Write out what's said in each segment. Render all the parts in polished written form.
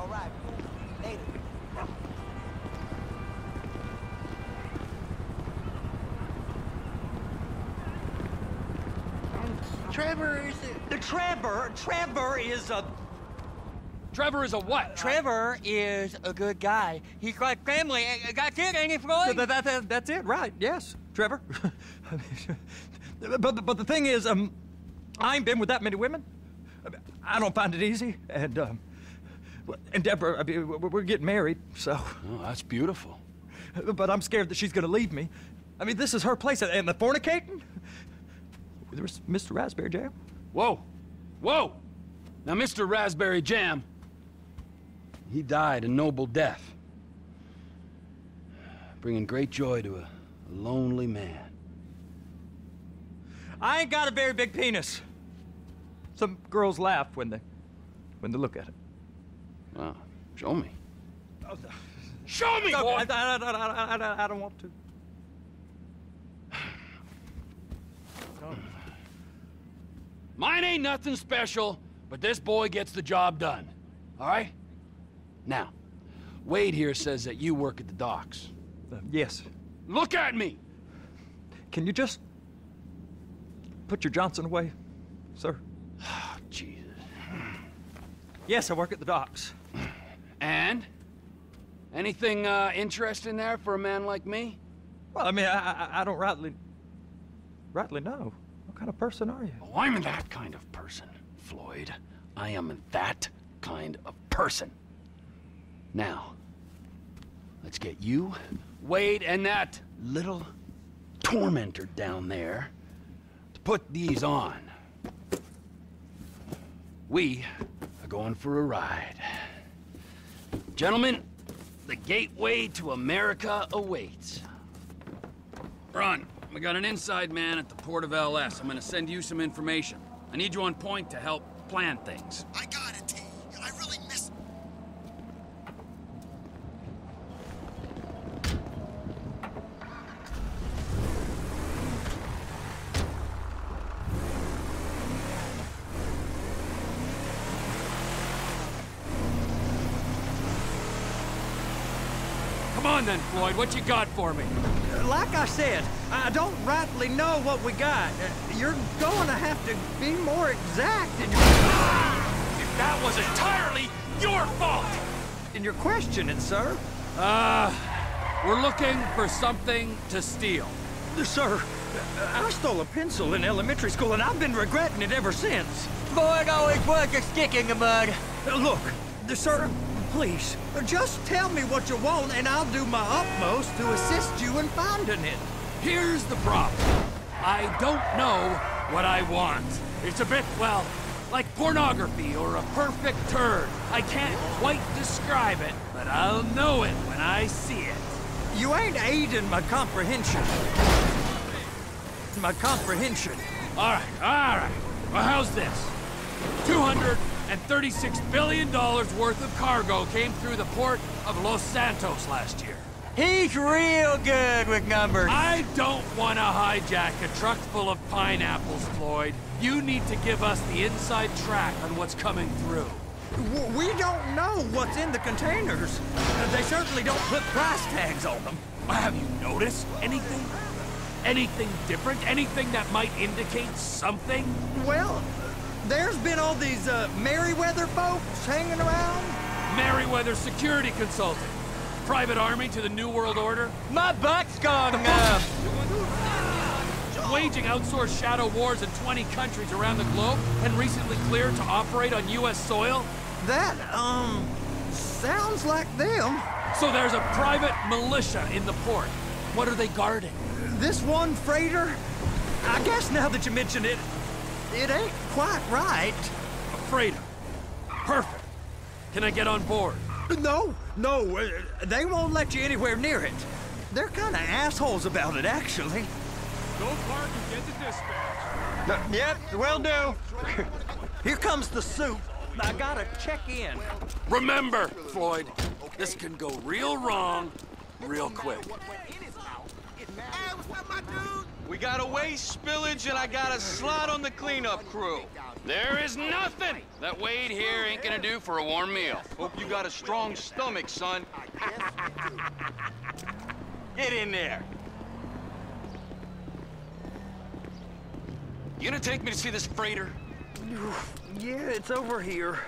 All right. Later. Trevor is Trevor is a what? Trevor is a good guy. He's like family. That's it, ain't it, Floyd? That's it, right? Yes, Trevor. but the thing is, I ain't been with that many women. I don't find it easy, and Deborah, I mean, we're getting married, so. Oh, that's beautiful. But I'm scared that she's gonna leave me. I mean, this is her place, and the fornicating? There's Mr. Raspberry Jam. Whoa, whoa! Now, Mr. Raspberry Jam, he died a noble death, bringing great joy to a lonely man. I ain't got a very big penis. Some girls laugh when they look at it. Oh, show me. Show me, boy! I don't want to. Mine ain't nothing special, but this boy gets the job done. All right? Now, Wade here says that you work at the docks. Yes. Look at me! Can you just put your Johnson away, sir? Oh, Jesus. Yes, I work at the docks. And? Anything interesting there for a man like me? Well, I mean, I don't rightly know. What kind of person are you? Oh, I'm that kind of person, Floyd. I am that kind of person. Now, let's get you, Wade, and that little tormentor down there to put these on. We are going for a ride. Gentlemen, the gateway to America awaits. Ron, we got an inside man at the port of LS. I'm gonna send you some information. I need you on point to help plan things. I got it, T. I really miss... Come on then, Floyd, what you got for me? Like I said, I don't rightly know what we got. You're going to have to be more exact in your... That was entirely your fault! in your questioning, sir. We're looking for something to steal. Sir, I stole a pencil in elementary school, and I've been regretting it ever since. Floyd always was a stick in the mud. Look, sir, please, just tell me what you want, and I'll do my utmost to assist you in finding it. Here's the problem. I don't know what I want. It's a bit, well, like pornography or a perfect turd. I can't quite describe it, but I'll know it when I see it. You ain't aiding my comprehension. My comprehension. All right. Well, how's this? $236 billion worth of cargo came through the port of Los Santos last year. He's real good with numbers. I don't want to hijack a truck full of pineapples, Floyd. You need to give us the inside track on what's coming through. We don't know what's in the containers. They certainly don't put price tags on them. Have you noticed anything? Anything different? Anything that might indicate something? Well, there's been all these Merryweather folks hanging around. Merryweather Security Consulting. Private army to the New World Order. My butt's gone Waging outsourced shadow wars in 20 countries around the globe and recently cleared to operate on U.S. soil. That, sounds like them. So there's a private militia in the port. What are they guarding? This one freighter? I guess now that you mention it, it ain't quite right. A freighter. Perfect. Can I get on board? No, they won't let you anywhere near it. They're kind of assholes about it, actually. Go park and get the dispatch. Yep, will do. Here comes the soup. I gotta check in. Remember, Floyd, this can go real wrong real quick. We got a waste spillage and I got a slot on the cleanup crew. There is nothing that Wade here ain't gonna do for a warm meal. Hope you got a strong stomach, son. Get in there. You gonna take me to see this freighter? Yeah, it's over here.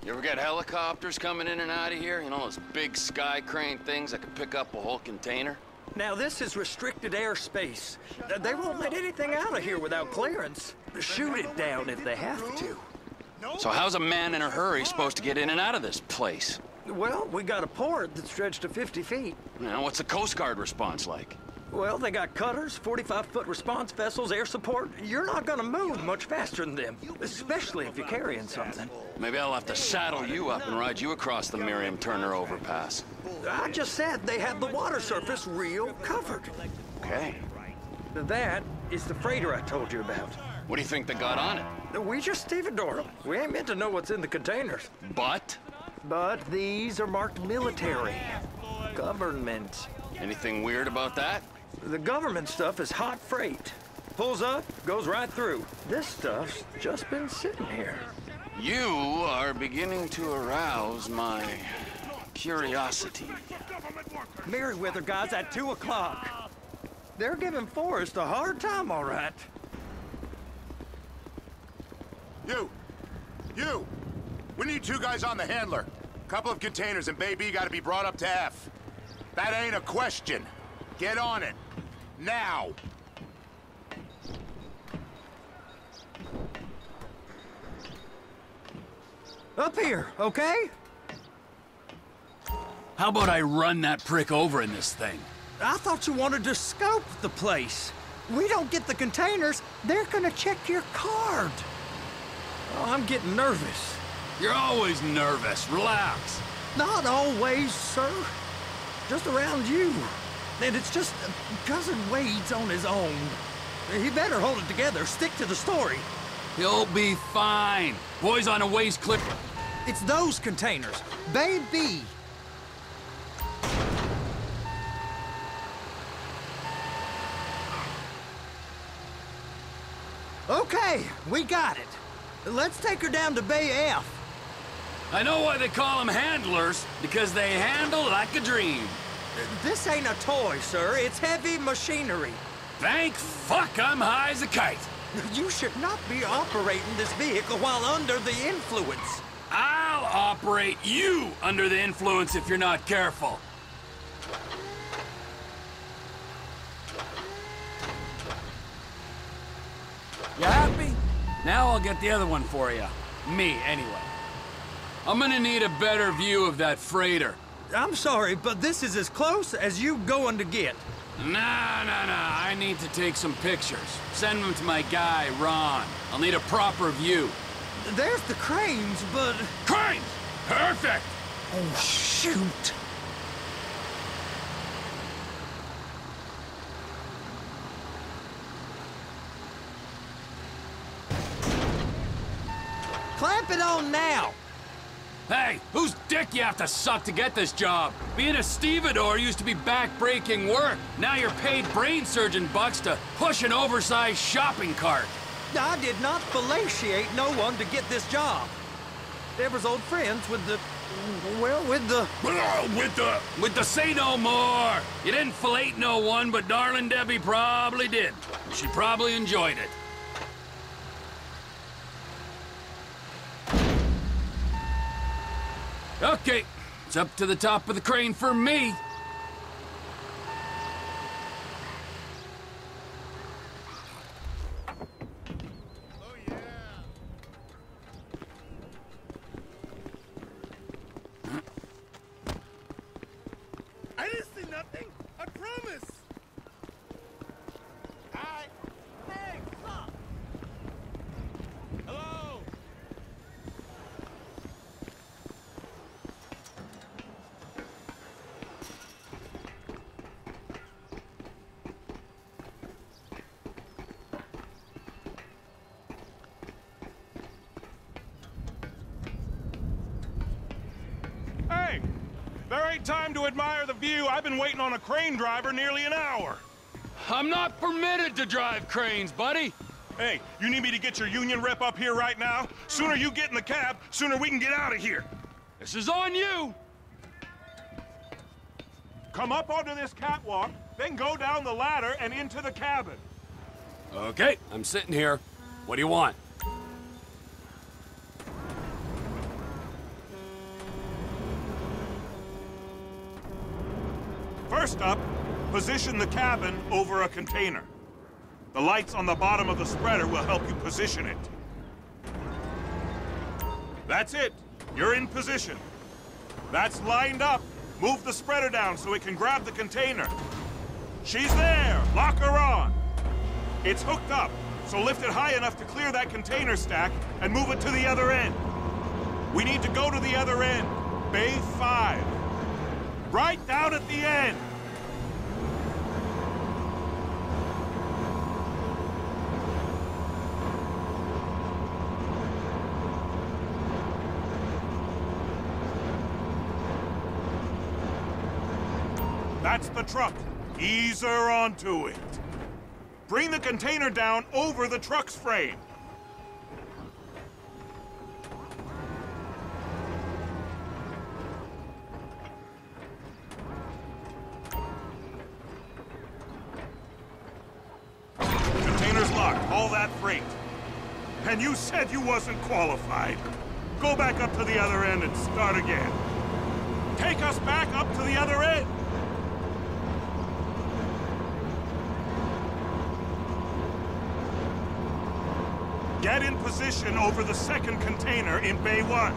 You ever got helicopters coming in and out of here? You know, those big sky crane things that can pick up a whole container? Now, this is restricted airspace. They won't let anything out of here without clearance. Shoot it down if they have to. So how's a man in a hurry supposed to get in and out of this place? Well, we got a port that stretched to 50 feet. Now, what's the Coast Guard response like? Well, they got cutters, 45-foot response vessels, air support. You're not gonna move much faster than them, especially if you're carrying something. Maybe I'll have to saddle you up and ride you across the Miriam Turner overpass. I just said they had the water surface real covered. Okay. That is the freighter I told you about. What do you think they got on it? We just stevedore them. We ain't meant to know what's in the containers. But? But these are marked military. Government. Anything weird about that? The government stuff is hot freight. Pulls up, goes right through. This stuff's just been sitting here. You are beginning to arouse my curiosity. Merriweather guys at 2 o'clock. They're giving Forrest a hard time, all right. You! We need 2 guys on the handler. Couple of containers and Baby gotta be brought up to F. That ain't a question. Get on it. Now! Up here, okay? How about I run that prick over in this thing? I thought you wanted to scope the place. We don't get the containers, they're gonna check your card. Oh, I'm getting nervous. You're always nervous. Relax. Not always, sir. Just around you. And it's just Cousin Wade's on his own. He better hold it together, stick to the story. He'll be fine. Boy's on a waste clip. It's those containers. Baby. Okay, we got it. Let's take her down to Bay F. I know why they call them handlers, because they handle like a dream. This ain't a toy, sir. It's heavy machinery. Thank fuck I'm high as a kite. You should not be operating this vehicle while under the influence. I'll operate you under the influence if you're not careful. You happy? Now I'll get the other one for you. Me, anyway. I'm gonna need a better view of that freighter. I'm sorry, but this is as close as you going to get. Nah. I need to take some pictures. Send them to my guy, Ron. I'll need a proper view. There's the cranes, but... Cranes! Perfect! Oh, shoot! Clamp it on now! Hey, whose dick you have to suck to get this job? Being a stevedore used to be back-breaking work. Now you're paid brain surgeon bucks to push an oversized shopping cart. I did not fellatiate no one to get this job. Deborah's old friends with the... well, with the... With the say no more! You didn't fellate no one, but darling Debbie probably did. She probably enjoyed it. Okay, it's up to the top of the crane for me. Oh, yeah. I didn't see nothing. I promise. Hi. Hey, stop. Hello. Hey, there ain't time to admire the view. I've been waiting on a crane driver nearly an hour. I'm not permitted to drive cranes, buddy. Hey, you need me to get your union rep up here right now? Sooner you get in the cab, sooner we can get out of here. This is on you! Come up onto this catwalk, then go down the ladder and into the cabin. Okay, I'm sitting here. What do you want? First up, position the cabin over a container. The lights on the bottom of the spreader will help you position it. That's it. You're in position. That's lined up. Move the spreader down so it can grab the container. She's there. Lock her on. It's hooked up, so lift it high enough to clear that container stack and move it to the other end. We need to go to the other end. Bay 5. Right down at the end. That's the truck. Ease her onto it. Bring the container down over the truck's frame. Container's locked. Haul that freight. And you said you wasn't qualified. Go back up to the other end and start again. Take us back up to the other end. Get in position over the second container in Bay 1.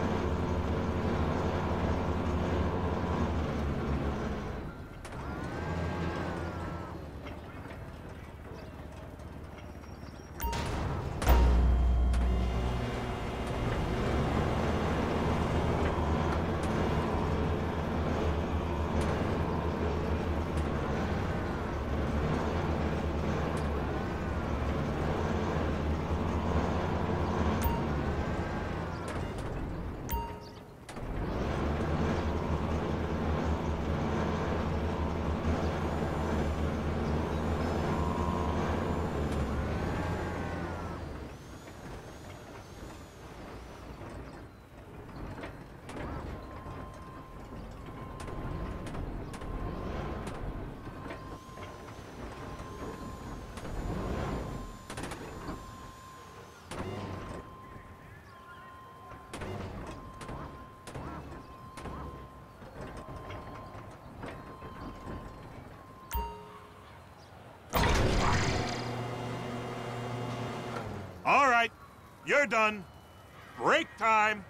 All right, you're done. Break time.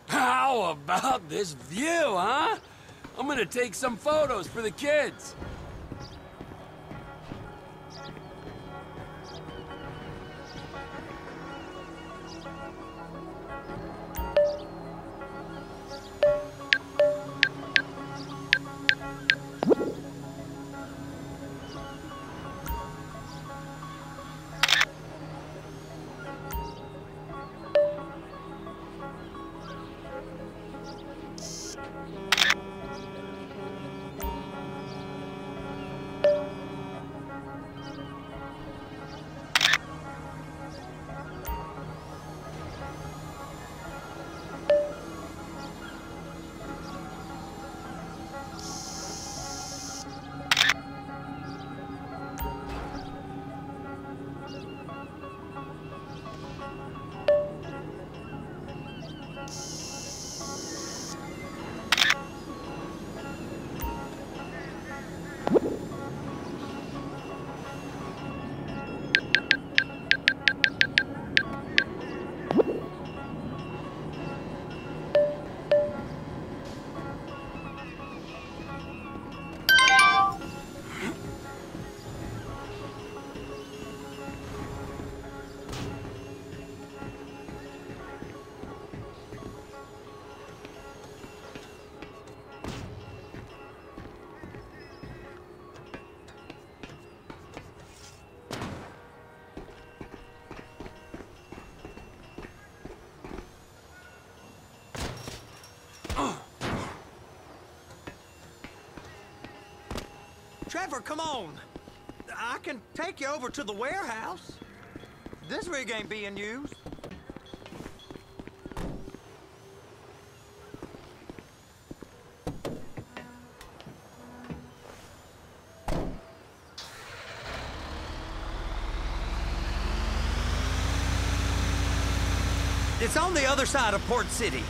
How about this view, huh? I'm gonna take some photos for the kids. Trevor, come on. I can take you over to the warehouse. This rig ain't being used. It's on the other side of Port City.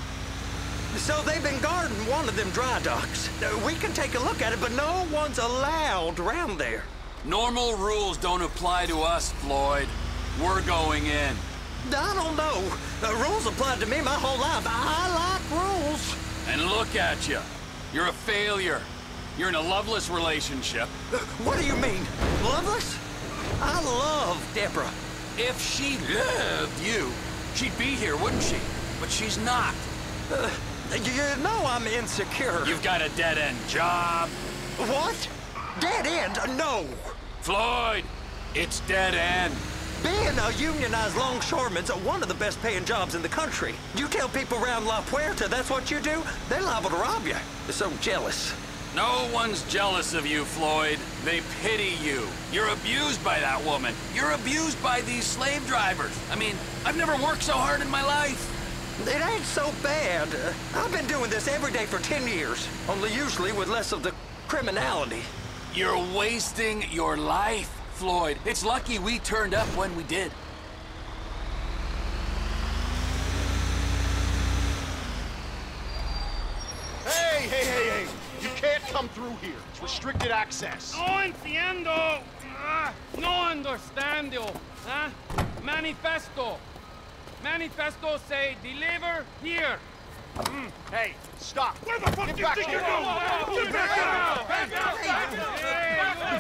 So they've been guarding one of them dry docks. We can take a look at it, but no one's allowed around there. Normal rules don't apply to us, Floyd. We're going in. I don't know. Rules applied to me my whole life. I like rules. And look at you. You're a failure. You're in a loveless relationship. What do you mean? Loveless? I love Deborah. If she loved you, she'd be here, wouldn't she? But she's not. You know I'm insecure. You've got a dead-end job. What? Dead end? No. Floyd, it's dead end. Being a unionized longshoreman's one of the best paying jobs in the country. You tell people around La Puerta that's what you do, they're liable to rob you. They're so jealous. No one's jealous of you, Floyd. They pity you. You're abused by that woman. You're abused by these slave drivers. I mean, I've never worked so hard in my life. It ain't so bad. I've been doing this every day for 10 years, only usually with less of the criminality. You're wasting your life, Floyd. It's lucky we turned up when we did. Hey! You can't come through here. It's restricted access. No entiendo. No understando. Manifesto. Manifesto say deliver here. Hey, stop. Where the fuck do you think you're going?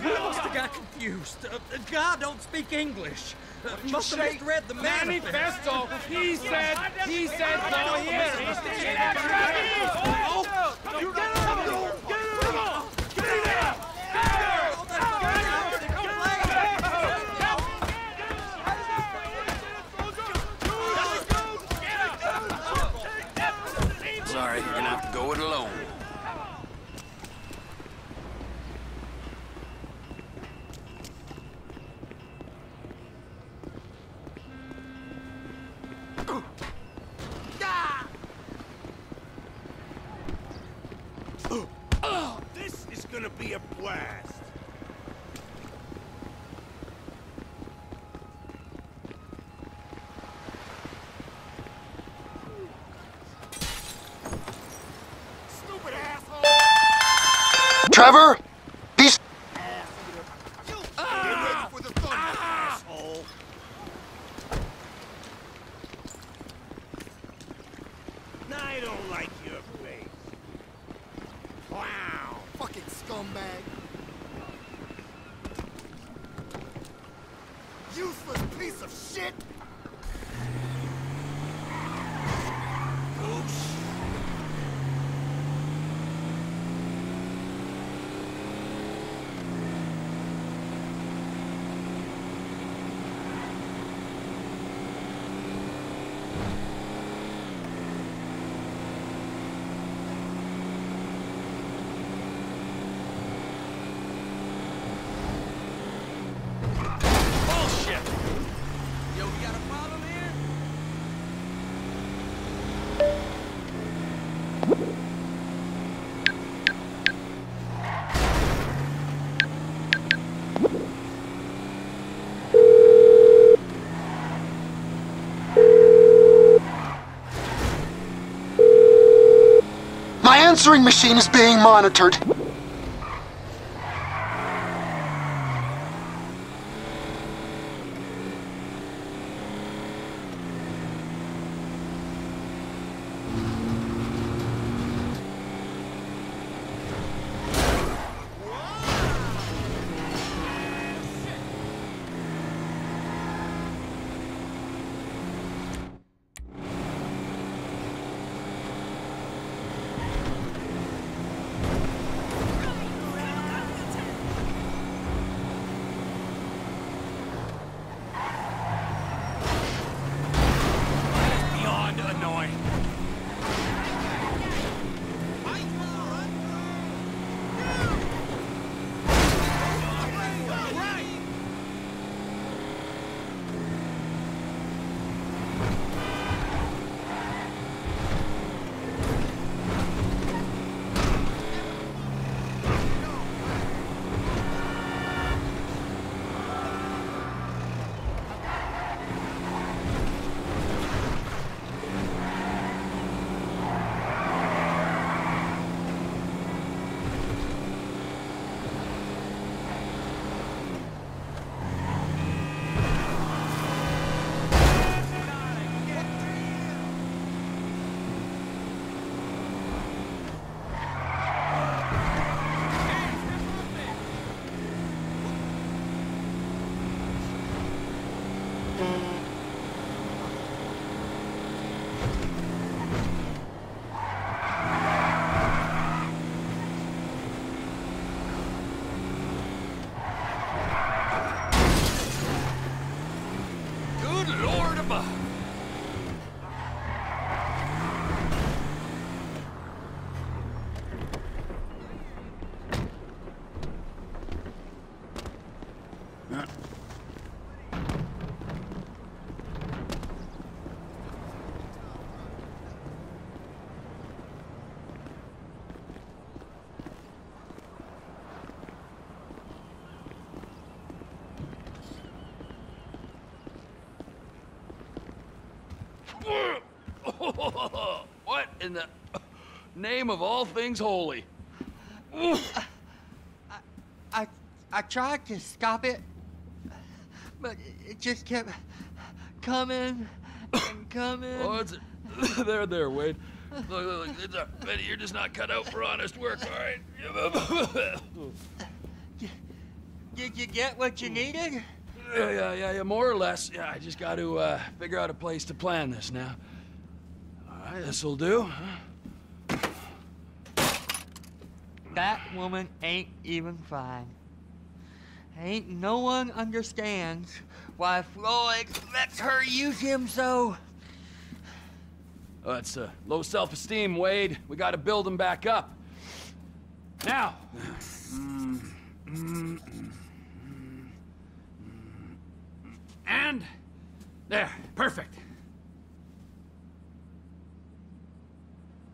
We must have got confused. God don't speak English. Must have misread the Manifesto. He said go here. Sorry, you're gonna have to go it alone. This is gonna be a blast. Stupid asshole! Trevor? These... Get ready for the thunder, asshole! I don't like your face. Wow! Fucking scumbag! Useless piece of shit! Yo, we got a problem here? My answering machine is being monitored. What in the name of all things holy? I tried to stop it, but it just kept coming and coming. Oh, it's there, Wade. Look, you're just not cut out for honest work, all right? Did you get what you needed? Yeah, more or less. Yeah, I just got to figure out a place to plan this now. All right, this'll do. That woman ain't even fine. Ain't no one understands why Floyd lets her use him so. Oh, that's low self-esteem, Wade. We got to build him back up. Now. And there, perfect.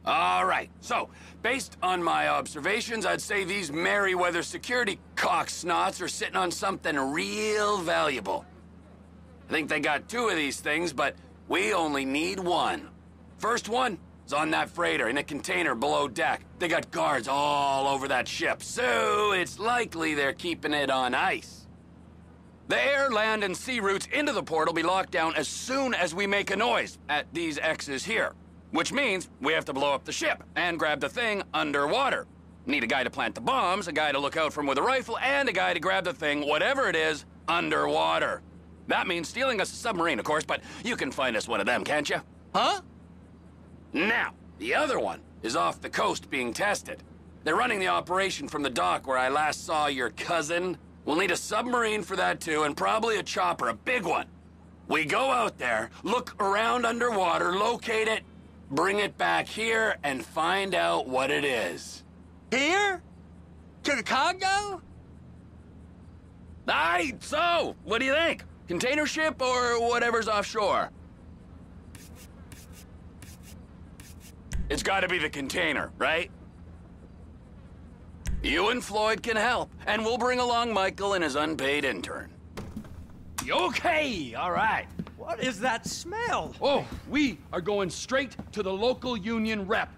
All right, so, based on my observations, I'd say these Merryweather security cocksnots are sitting on something real valuable. I think they got 2 of these things, but we only need 1. First one is on that freighter in a container below deck. They got guards all over that ship, so it's likely they're keeping it on ice. The air, land, and sea routes into the port will be locked down as soon as we make a noise at these X's here. Which means we have to blow up the ship and grab the thing underwater. Need a guy to plant the bombs, a guy to look out for him with a rifle, and a guy to grab the thing, whatever it is, underwater. That means stealing us a submarine, of course, but you can find us one of them, can't you? Huh? Now, the other one is off the coast being tested. They're running the operation from the dock where I last saw your cousin. We'll need a submarine for that too, and probably a chopper, a big one. We go out there, look around underwater, locate it, bring it back here, and find out what it is. Here? To the Congo? Aye, so, what do you think? Container ship or whatever's offshore? It's gotta be the container, right? You and Floyd can help, and we'll bring along Michael and his unpaid intern. Okay, all right. What is that smell? Oh, we are going straight to the local union rep.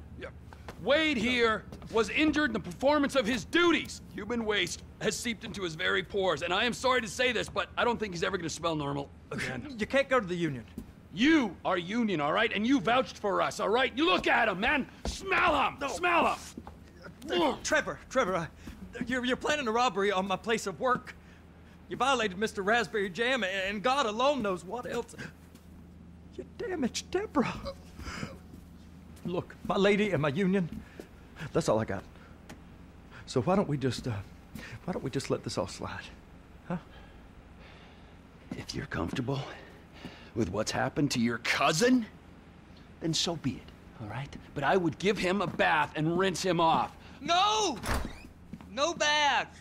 Wade here was injured in the performance of his duties. Human waste has seeped into his very pores, and I am sorry to say this, but I don't think he's ever going to smell normal again. You can't go to the union. You are union, all right? And you vouched for us, all right? You look at him, man. Smell him. No. Smell him. Trevor, you're planning a robbery on my place of work. You violated Mr. Raspberry Jam, and God alone knows what else. You damaged Deborah. Look, my lady and my union, that's all I got. So why don't we just let this all slide, huh? If you're comfortable with what's happened to your cousin, then so be it, all right? But I would give him a bath and rinse him off. No! No baths!